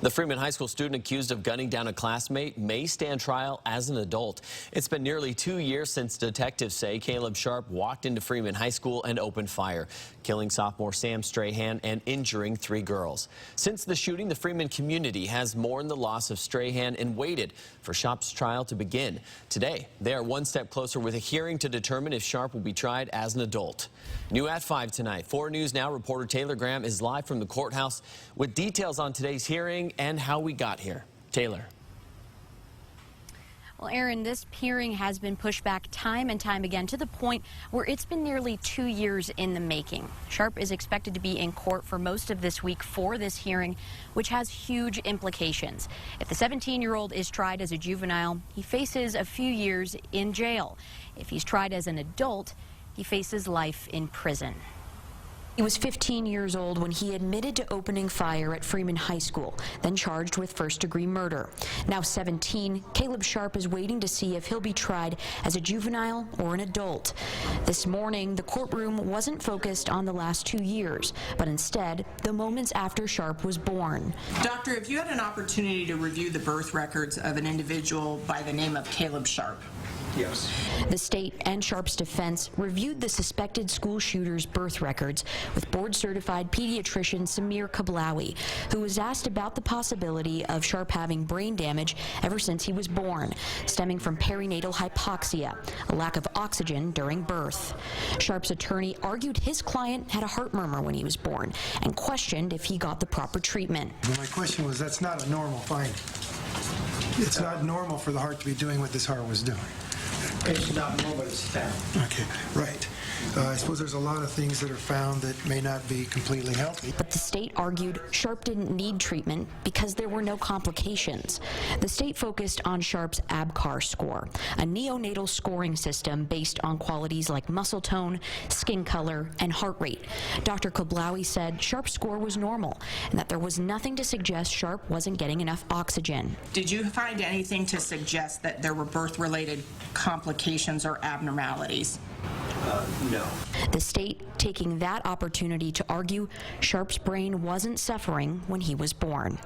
The Freeman High School student accused of gunning down a classmate may stand trial as an adult. It's been nearly 2 years since detectives say Caleb Sharp walked into Freeman High School and opened fire, killing sophomore Sam Strahan and injuring 3 girls. Since the shooting, the Freeman community has mourned the loss of Strahan and waited for Sharp's trial to begin. Today, they are one step closer with a hearing to determine if Sharp will be tried as an adult. New at 5 tonight. 4 News Now reporter Taylor Graham is live from the courthouse with details on today's hearing and how we got here. Taylor. Well, Aaron, this hearing has been pushed back time and time again to the point where it's been nearly 2 years in the making. Sharp is expected to be in court for most of this week for this hearing, which has huge implications. If the 17-year-old is tried as a juvenile, he faces a few years in jail. If he's tried as an adult, he faces life in prison. He was 15 years old when he admitted to opening fire at Freeman High School, then charged with first-degree murder. Now 17, Caleb Sharp is waiting to see if he'll be tried as a juvenile or an adult. This morning, the courtroom wasn't focused on the last 2 years, but instead, the moments after Sharp was born. Doctor, if you had an opportunity to review the birth records of an individual by the name of Caleb Sharp. Yes. The state and Sharp's defense reviewed the suspected school shooter's birth records with board-certified pediatrician Samir Kablawi, who was asked about the possibility of Sharp having brain damage ever since he was born, stemming from perinatal hypoxia, a lack of oxygen during birth. Sharp's attorney argued his client had a heart murmur when he was born and questioned if he got the proper treatment. Well, my question was, that's not a normal finding. It's not normal for the heart to be doing what this heart was doing. It's not normal, but it's found. Okay, right. I suppose there's a lot of things that are found that may not be completely healthy. But the state argued Sharp didn't need treatment because there were no complications. The state focused on Sharp's ABCAR score, a neonatal scoring system based on qualities like muscle tone, skin color, and heart rate. Dr. Kablawi said Sharp's score was normal and that there was nothing to suggest Sharp wasn't getting enough oxygen. Did you find anything to suggest that there were birth-related complications or abnormalities? No. The state taking that opportunity to argue Sharp's brain wasn't suffering when he was born.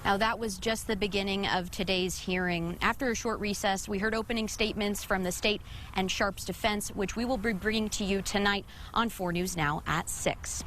Now, that was just the beginning of today's hearing. After a short recess, we heard opening statements from the state and Sharp's defense, which we will be bringing to you tonight on 4 News Now at 6.